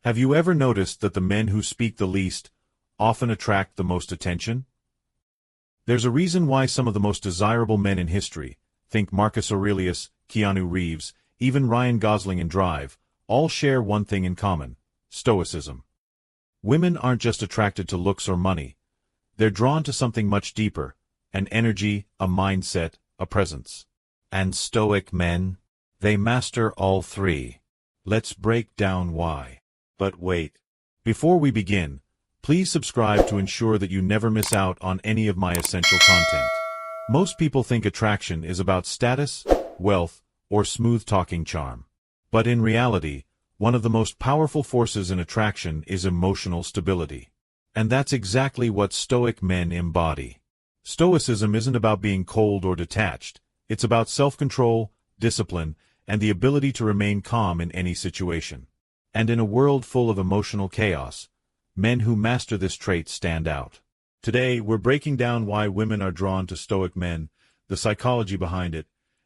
Have you ever noticed that the men who speak the least often attract the most attention? There's a reason why some of the most desirable men in history, think Marcus Aurelius, Keanu Reeves, even Ryan Gosling in Drive, all share one thing in common: Stoicism. Women aren't just attracted to looks or money. They're drawn to something much deeper: an energy, a mindset, a presence. And Stoic men? They master all three. Let's break down why. But wait. Before we begin, please subscribe to ensure that you never miss out on any of my essential content. Most people think attraction is about status, wealth, or smooth-talking charm. But in reality, one of the most powerful forces in attraction is emotional stability. And that's exactly what Stoic men embody. Stoicism isn't about being cold or detached. It's about self-control, discipline, and the ability to remain calm in any situation. And in a world full of emotional chaos, men who master this trait stand out. Today, we're breaking down why women are drawn to Stoic men, the psychology behind it,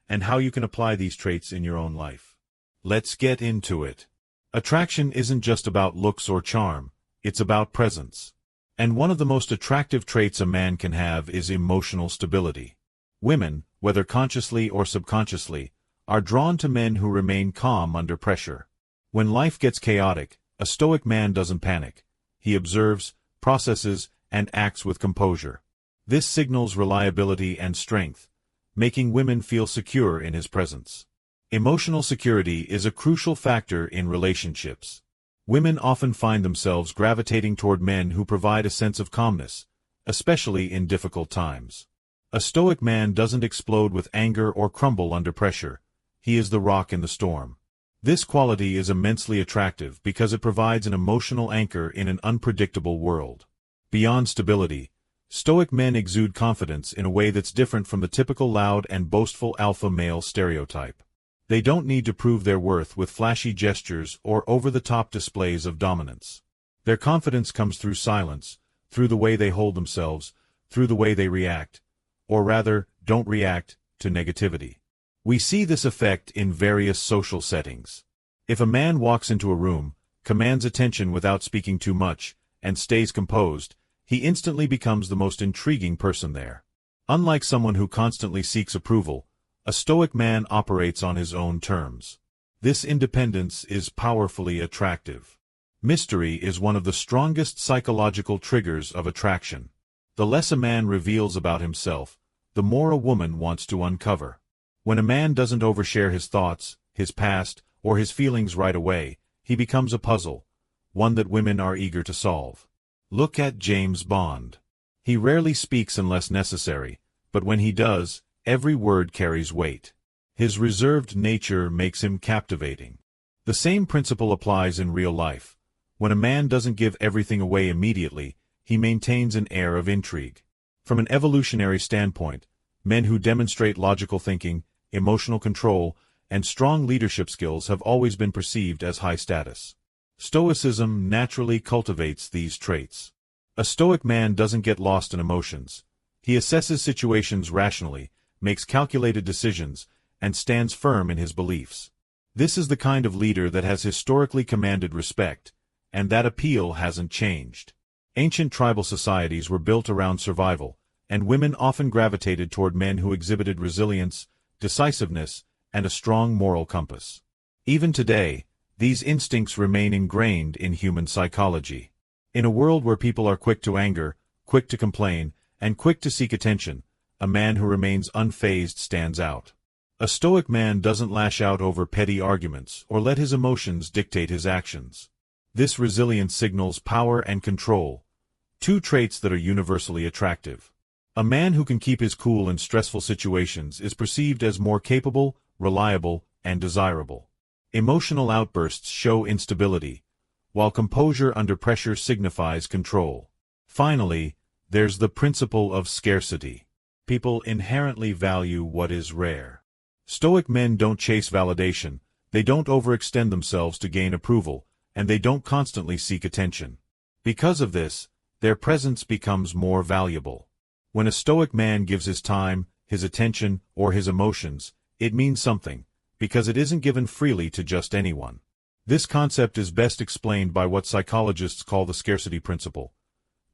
and how you can apply these traits in your own life. Let's get into it. Attraction isn't just about looks or charm, it's about presence. And one of the most attractive traits a man can have is emotional stability. Women, whether consciously or subconsciously, are drawn to men who remain calm under pressure. When life gets chaotic, a Stoic man doesn't panic. He observes, processes, and acts with composure. This signals reliability and strength, making women feel secure in his presence. Emotional security is a crucial factor in relationships. Women often find themselves gravitating toward men who provide a sense of calmness, especially in difficult times. A Stoic man doesn't explode with anger or crumble under pressure. He is the rock in the storm. This quality is immensely attractive because it provides an emotional anchor in an unpredictable world. Beyond stability, Stoic men exude confidence in a way that's different from the typical loud and boastful alpha male stereotype. They don't need to prove their worth with flashy gestures or over-the-top displays of dominance. Their confidence comes through silence, through the way they hold themselves, through the way they react, or rather, don't react, to negativity. We see this effect in various social settings. If a man walks into a room, commands attention without speaking too much, and stays composed, he instantly becomes the most intriguing person there. Unlike someone who constantly seeks approval, a Stoic man operates on his own terms. This independence is powerfully attractive. Mystery is one of the strongest psychological triggers of attraction. The less a man reveals about himself, the more a woman wants to uncover. When a man doesn't overshare his thoughts, his past, or his feelings right away, he becomes a puzzle, one that women are eager to solve. Look at James Bond. He rarely speaks unless necessary, but when he does, every word carries weight. His reserved nature makes him captivating. The same principle applies in real life. When a man doesn't give everything away immediately, he maintains an air of intrigue. From an evolutionary standpoint, men who demonstrate logical thinking, emotional control, and strong leadership skills have always been perceived as high status. Stoicism naturally cultivates these traits. A Stoic man doesn't get lost in emotions. He assesses situations rationally, makes calculated decisions, and stands firm in his beliefs. This is the kind of leader that has historically commanded respect, and that appeal hasn't changed. Ancient tribal societies were built around survival, and women often gravitated toward men who exhibited resilience, decisiveness, and a strong moral compass. Even today, these instincts remain ingrained in human psychology. In a world where people are quick to anger, quick to complain, and quick to seek attention, a man who remains unfazed stands out. A Stoic man doesn't lash out over petty arguments or let his emotions dictate his actions. This resilience signals power and control, two traits that are universally attractive. A man who can keep his cool in stressful situations is perceived as more capable, reliable, and desirable. Emotional outbursts show instability, while composure under pressure signifies control. Finally, there's the principle of scarcity. People inherently value what is rare. Stoic men don't chase validation, they don't overextend themselves to gain approval, and they don't constantly seek attention. Because of this, their presence becomes more valuable. When a Stoic man gives his time, his attention, or his emotions, it means something, because it isn't given freely to just anyone. This concept is best explained by what psychologists call the scarcity principle.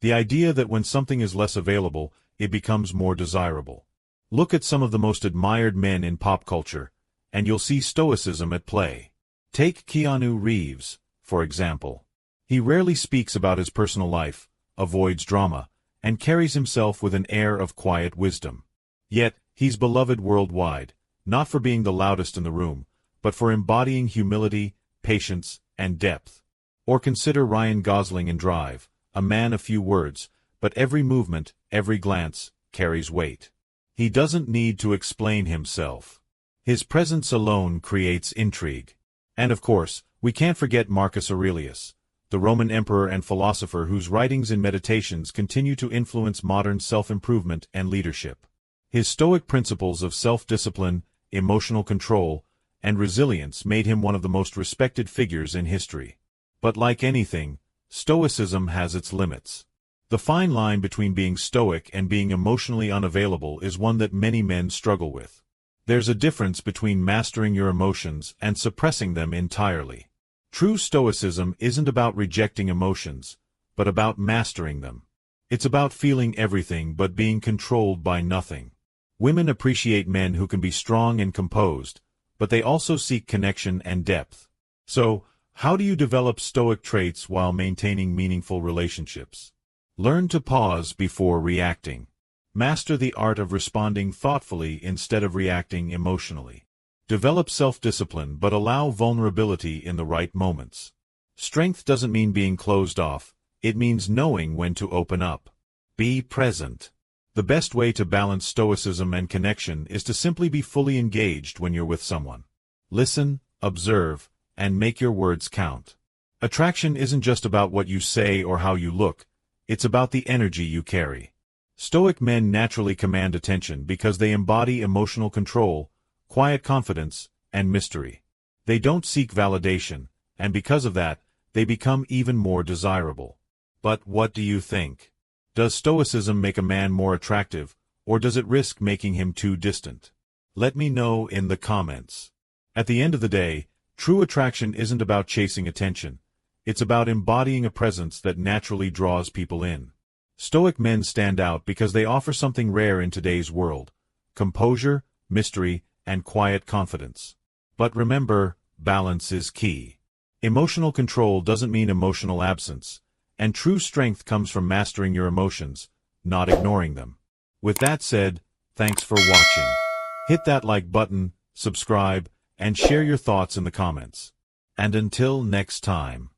The idea that when something is less available, it becomes more desirable. Look at some of the most admired men in pop culture, and you'll see Stoicism at play. Take Keanu Reeves, for example. He rarely speaks about his personal life, avoids drama, and carries himself with an air of quiet wisdom. Yet, he's beloved worldwide, not for being the loudest in the room, but for embodying humility, patience, and depth. Or consider Ryan Gosling in Drive, a man of few words, but every movement, every glance, carries weight. He doesn't need to explain himself. His presence alone creates intrigue. And of course, we can't forget Marcus Aurelius, the Roman emperor and philosopher whose writings and meditations continue to influence modern self-improvement and leadership. His Stoic principles of self-discipline, emotional control, and resilience made him one of the most respected figures in history. But like anything, Stoicism has its limits. The fine line between being stoic and being emotionally unavailable is one that many men struggle with. There's a difference between mastering your emotions and suppressing them entirely. True Stoicism isn't about rejecting emotions, but about mastering them. It's about feeling everything but being controlled by nothing. Women appreciate men who can be strong and composed, but they also seek connection and depth. So, how do you develop Stoic traits while maintaining meaningful relationships? Learn to pause before reacting. Master the art of responding thoughtfully instead of reacting emotionally. Develop self-discipline but allow vulnerability in the right moments. Strength doesn't mean being closed off, it means knowing when to open up. Be present. The best way to balance stoicism and connection is to simply be fully engaged when you're with someone. Listen, observe, and make your words count. Attraction isn't just about what you say or how you look, it's about the energy you carry. Stoic men naturally command attention because they embody emotional control, quiet confidence, and mystery. They don't seek validation, and because of that, they become even more desirable. But what do you think? Does Stoicism make a man more attractive, or does it risk making him too distant? Let me know in the comments. At the end of the day, true attraction isn't about chasing attention. It's about embodying a presence that naturally draws people in. Stoic men stand out because they offer something rare in today's world: composure, mystery, and quiet confidence. But remember, balance is key. Emotional control doesn't mean emotional absence, and true strength comes from mastering your emotions, not ignoring them. With that said, thanks for watching. Hit that like button, subscribe, and share your thoughts in the comments. And until next time.